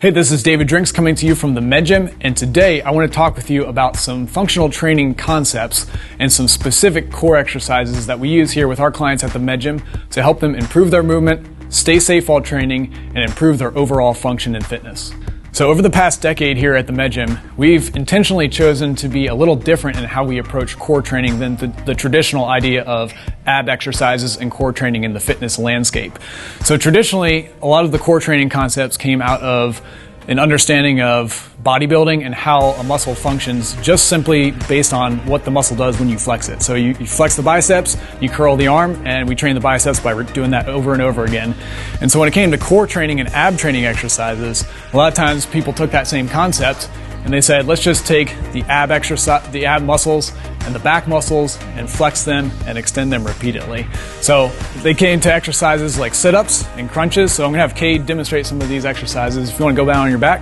Hey, this is David Drinks coming to you from the Med Gym, and today I want to talk with you about some functional training concepts and some specific core exercises that we use here with our clients at the Med Gym to help them improve their movement, stay safe while training, and improve their overall function and fitness. So over the past decade here at the Med Gym, we've intentionally chosen to be a little different in how we approach core training than the traditional idea of ab exercises and core training in the fitness landscape. So traditionally, a lot of the core training concepts came out of an understanding of bodybuilding and how a muscle functions just simply based on what the muscle does when you flex it. So you flex the biceps, you curl the arm, and we train the biceps by doing that over and over again. And so when it came to core training and ab training exercises, a lot of times people took that same concept and they said, let's just take the ab exercise, the ab muscles and the back muscles and flex them and extend them repeatedly. So they came to exercises like sit-ups and crunches. So I'm gonna have Cade demonstrate some of these exercises if you wanna go down on your back.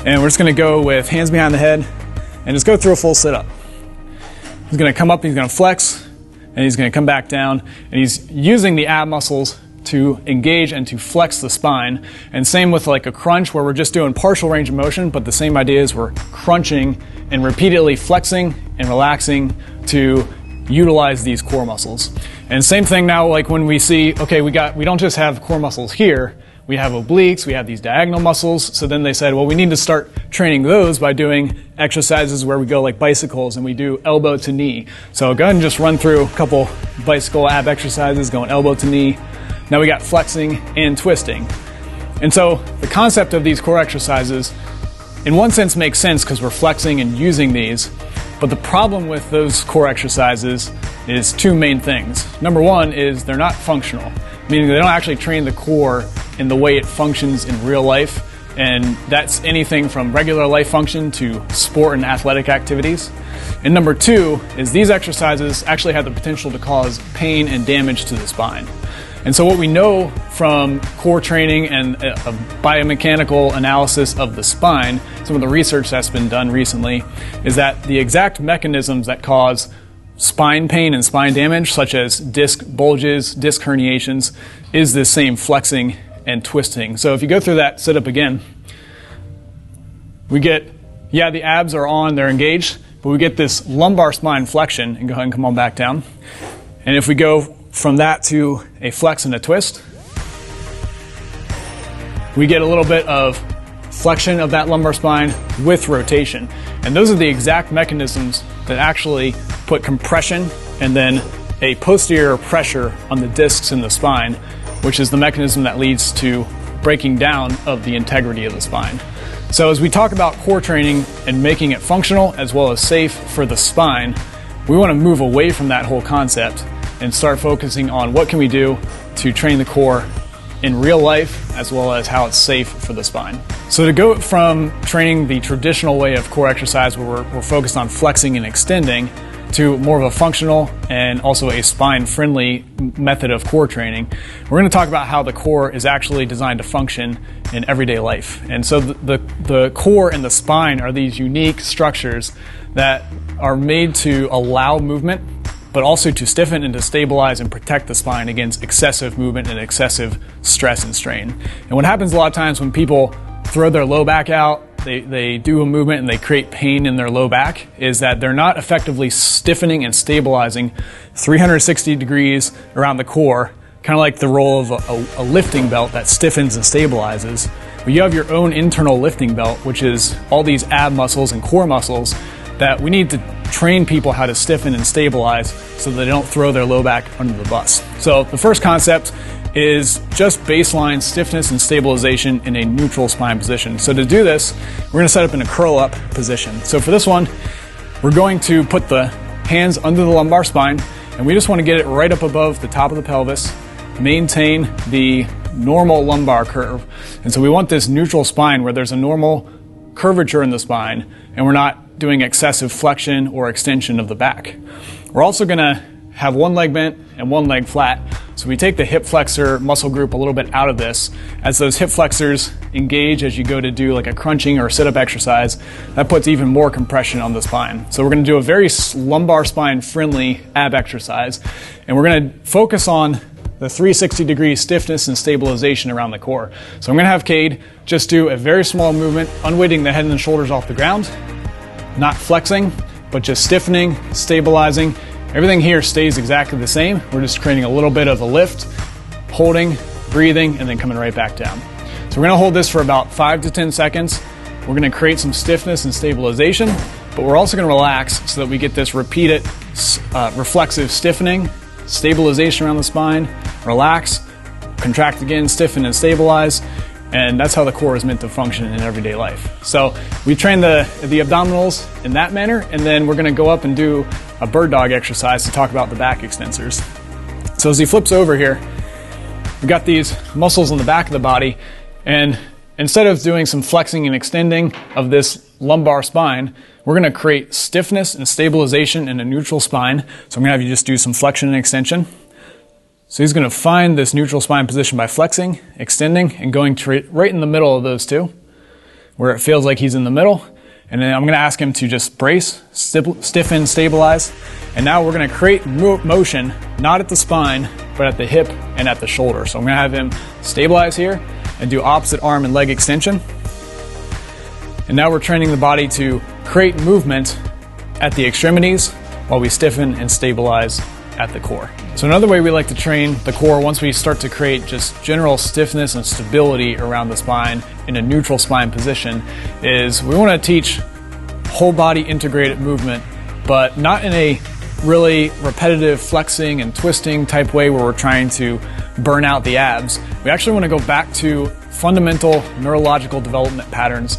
And we're just gonna go with hands behind the head and just go through a full sit-up. He's gonna come up, he's gonna flex, and he's gonna come back down, and he's using the ab muscles to engage and to flex the spine. And same with like a crunch where we're just doing partial range of motion, but the same idea is we're crunching and repeatedly flexing and relaxing to utilize these core muscles. And same thing now, like when we see, okay, we don't just have core muscles here, we have obliques, we have these diagonal muscles. So then they said, well, we need to start training those by doing exercises where we go like bicycles and we do elbow to knee. So go ahead and just run through a couple bicycle ab exercises, going elbow to knee. Now we got flexing and twisting. And so the concept of these core exercises in one sense makes sense because we're flexing and using these, but the problem with those core exercises is two main things. Number one is they're not functional, meaning they don't actually train the core in the way it functions in real life, and that's anything from regular life function to sport and athletic activities. And number two is these exercises actually have the potential to cause pain and damage to the spine. And so what we know from core training and a biomechanical analysis of the spine, some of the research that's been done recently, is that the exact mechanisms that cause spine pain and spine damage, such as disc bulges, disc herniations, is the same flexing and twisting. So if you go through that sit-up again, we get, the abs are on, they're engaged, but we get this lumbar spine flexion, and go ahead and come on back down. And if we go from that to a flex and a twist, we get a little bit of flexion of that lumbar spine with rotation. And those are the exact mechanisms that actually put compression and then a posterior pressure on the discs in the spine, which is the mechanism that leads to breaking down of the integrity of the spine. So as we talk about core training and making it functional as well as safe for the spine, we want to move away from that whole concept and start focusing on what can we do to train the core in real life as well as how it's safe for the spine. So to go from training the traditional way of core exercise where we're focused on flexing and extending to more of a functional and also a spine-friendly method of core training, we're going to talk about how the core is actually designed to function in everyday life. And so the core and the spine are these unique structures that are made to allow movement, but also to stiffen and to stabilize and protect the spine against excessive movement and excessive stress and strain. And what happens a lot of times when people throw their low back out, they do a movement and they create pain in their low back, is that they're not effectively stiffening and stabilizing 360 degrees around the core, kind of like the role of a lifting belt that stiffens and stabilizes. But you have your own internal lifting belt, which is all these ab muscles and core muscles that we need to train people how to stiffen and stabilize so that they don't throw their low back under the bus. So the first concept is just baseline stiffness and stabilization in a neutral spine position. So to do this, we're gonna set up in a curl up position. So for this one, we're going to put the hands under the lumbar spine, and we just wanna get it right up above the top of the pelvis, maintain the normal lumbar curve. And so we want this neutral spine where there's a normal curvature in the spine, and we're not doing excessive flexion or extension of the back. We're also gonna have one leg bent and one leg flat. So we take the hip flexor muscle group a little bit out of this. As those hip flexors engage as you go to do like a crunching or a sit-up exercise, that puts even more compression on the spine. So we're gonna do a very lumbar spine friendly ab exercise, and we're gonna focus on the 360-degree stiffness and stabilization around the core. So I'm going to have Cade just do a very small movement, unweighting the head and the shoulders off the ground, not flexing, but just stiffening, stabilizing. Everything here stays exactly the same. We're just creating a little bit of a lift, holding, breathing, and then coming right back down. So we're going to hold this for about 5 to 10 seconds. We're going to create some stiffness and stabilization, but we're also going to relax so that we get this repeated reflexive stiffening, stabilization around the spine, relax, contract again, stiffen and stabilize, and that's how the core is meant to function in everyday life. So we train the abdominals in that manner, and then we're going to go up and do a bird dog exercise to talk about the back extensors. So as he flips over here, we've got these muscles in the back of the body, and instead of doing some flexing and extending of this lumbar spine, we're going to create stiffness and stabilization in a neutral spine. So I'm going to have you just do some flexion and extension. So he's going to find this neutral spine position by flexing, extending, and going right in the middle of those two, where it feels like he's in the middle. And then I'm going to ask him to just brace, stiffen, stabilize. And now we're going to create motion, not at the spine, but at the hip and at the shoulder. So I'm going to have him stabilize here and do opposite arm and leg extension. And now we're training the body to create movement at the extremities while we stiffen and stabilize at the core. So another way we like to train the core once we start to create just general stiffness and stability around the spine in a neutral spine position is we want to teach whole body integrated movement, but not in a really repetitive flexing and twisting type way where we're trying to burn out the abs. We actually want to go back to fundamental neurological development patterns,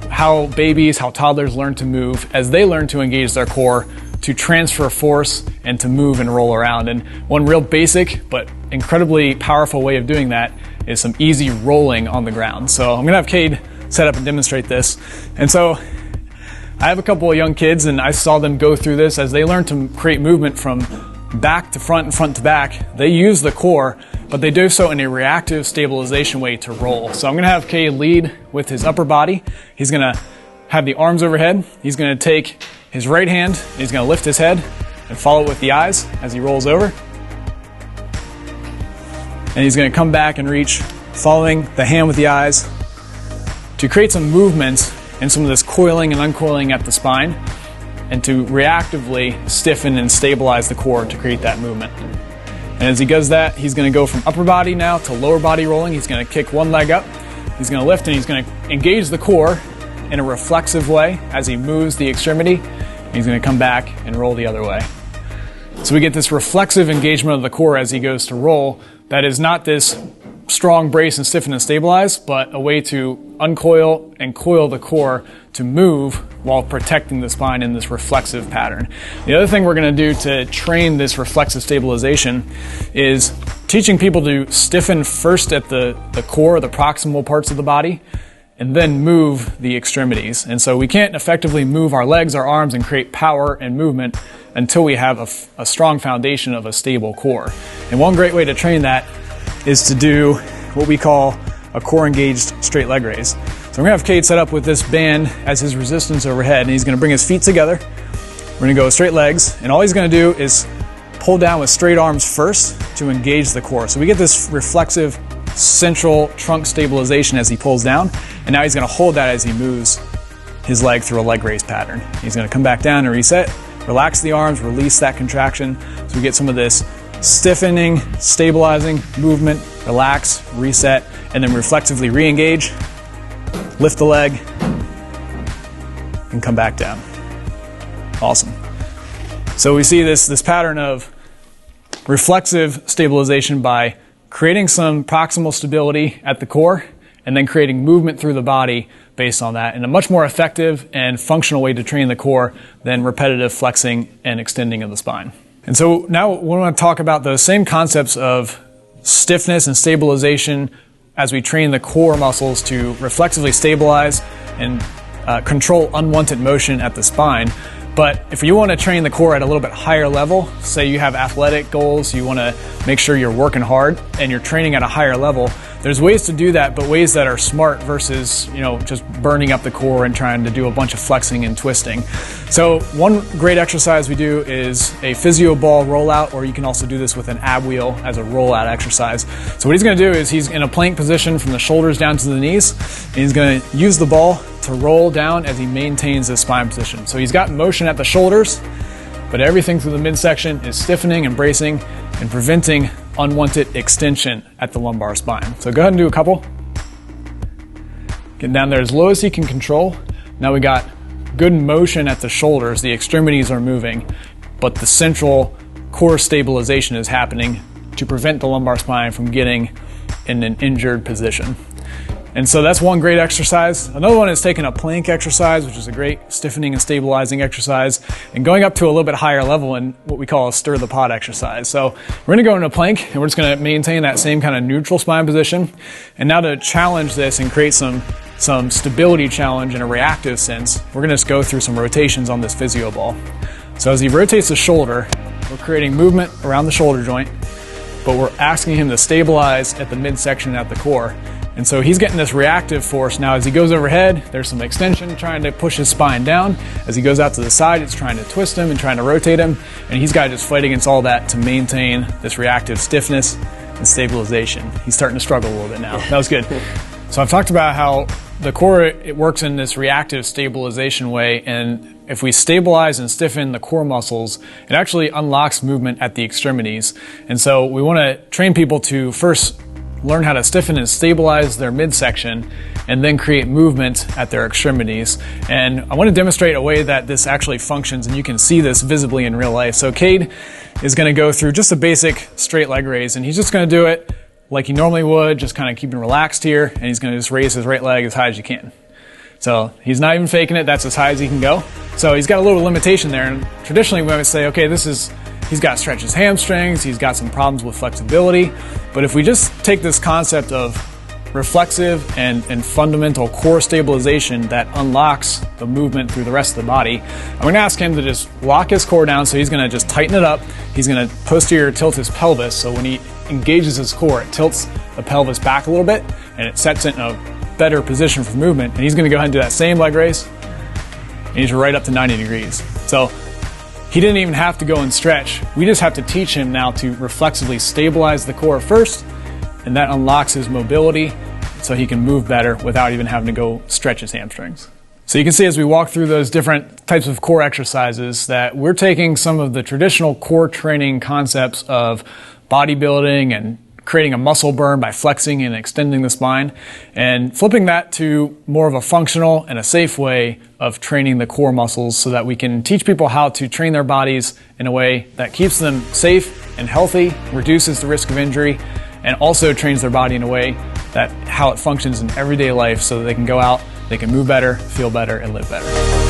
how babies, how toddlers learn to move as they learn to engage their core to transfer force and to move and roll around. And one real basic but incredibly powerful way of doing that is some easy rolling on the ground. So I'm gonna have Cade set up and demonstrate this. And so I have a couple of young kids and I saw them go through this as they learn to create movement from back to front and front to back. They use the core, but they do so in a reactive stabilization way to roll. So I'm gonna have Cade lead with his upper body. He's gonna have the arms overhead. He's gonna take his right hand, and he's gonna lift his head and follow it with the eyes as he rolls over. And he's gonna come back and reach, following the hand with the eyes to create some movement and some of this coiling and uncoiling at the spine and to reactively stiffen and stabilize the core to create that movement. And as he does that, he's gonna go from upper body now to lower body rolling. He's gonna kick one leg up, he's gonna lift, and he's gonna engage the core in a reflexive way as he moves the extremity. He's going to come back and roll the other way. So we get this reflexive engagement of the core as he goes to roll that is not this strong brace and stiffen and stabilize, but a way to uncoil and coil the core to move while protecting the spine in this reflexive pattern. The other thing we're going to do to train this reflexive stabilization is teaching people to stiffen first at the core, the proximal parts of the body, and then move the extremities. And so we can't effectively move our legs, our arms, and create power and movement until we have a strong foundation of a stable core. And one great way to train that is to do what we call a core engaged straight leg raise. So I'm gonna have Cade set up with this band as his resistance overhead, and he's gonna bring his feet together. We're gonna go straight legs, and all he's gonna do is pull down with straight arms first to engage the core. So we get this reflexive central trunk stabilization as he pulls down, and now he's going to hold that as he moves his leg through a leg raise pattern. He's going to come back down and reset, relax the arms, release that contraction, so we get some of this stiffening, stabilizing movement, relax, reset, and then reflexively re-engage, lift the leg, and come back down. Awesome. So we see this pattern of reflexive stabilization by creating some proximal stability at the core and then creating movement through the body based on that in a much more effective and functional way to train the core than repetitive flexing and extending of the spine. And so now we want to talk about those same concepts of stiffness and stabilization as we train the core muscles to reflexively stabilize and control unwanted motion at the spine. But if you want to train the core at a little bit higher level, say you have athletic goals, you want to make sure you're working hard and you're training at a higher level, there's ways to do that, but ways that are smart versus, just burning up the core and trying to do a bunch of flexing and twisting. So one great exercise we do is a physio ball rollout, or you can also do this with an ab wheel as a rollout exercise. So what he's going to do is he's in a plank position from the shoulders down to the knees, and he's going to use the ball to roll down as he maintains his spine position. So he's got motion at the shoulders, but everything through the midsection is stiffening and bracing and preventing unwanted extension at the lumbar spine. So go ahead and do a couple. Get down there as low as you can control. Now we got good motion at the shoulders. The extremities are moving, but the central core stabilization is happening to prevent the lumbar spine from getting in an injured position. And so that's one great exercise. Another one is taking a plank exercise, which is a great stiffening and stabilizing exercise, and going up to a little bit higher level in what we call a stir the pot exercise. So we're gonna go into plank, and we're just gonna maintain that same kind of neutral spine position. And now to challenge this and create some stability challenge in a reactive sense, we're gonna just go through some rotations on this physio ball. So as he rotates the shoulder, we're creating movement around the shoulder joint, but we're asking him to stabilize at the midsection at the core. And so he's getting this reactive force. Now as he goes overhead, there's some extension trying to push his spine down. As he goes out to the side, it's trying to twist him and trying to rotate him. And he's got to just fight against all that to maintain this reactive stiffness and stabilization. He's starting to struggle a little bit now. That was good. So I've talked about how the core, it works in this reactive stabilization way. And if we stabilize and stiffen the core muscles, it actually unlocks movement at the extremities. And so we want to train people to first learn how to stiffen and stabilize their midsection and then create movement at their extremities. And I want to demonstrate a way that this actually functions, and you can see this visibly in real life. So Cade is going to go through just a basic straight leg raise, and he's just going to do it like he normally would, just kind of keeping relaxed here, and he's going to just raise his right leg as high as you can. So he's not even faking it, that's as high as he can go. So he's got a little limitation there, and traditionally we might say, okay, he's got to stretch his hamstrings, he's got some problems with flexibility. But if we just take this concept of reflexive and fundamental core stabilization that unlocks the movement through the rest of the body, I'm going to ask him to just lock his core down. So he's going to just tighten it up. He's going to posterior tilt his pelvis. So when he engages his core, it tilts the pelvis back a little bit and it sets it in a better position for movement. And he's going to go ahead and do that same leg raise. And he's right up to 90 degrees. So he didn't even have to go and stretch. We just have to teach him now to reflexively stabilize the core first, and that unlocks his mobility so he can move better without even having to go stretch his hamstrings. So you can see as we walk through those different types of core exercises that we're taking some of the traditional core training concepts of bodybuilding and creating a muscle burn by flexing and extending the spine, and flipping that to more of a functional and a safe way of training the core muscles so that we can teach people how to train their bodies in a way that keeps them safe and healthy, reduces the risk of injury, and also trains their body in a way that how it functions in everyday life so that they can go out, they can move better, feel better, and live better.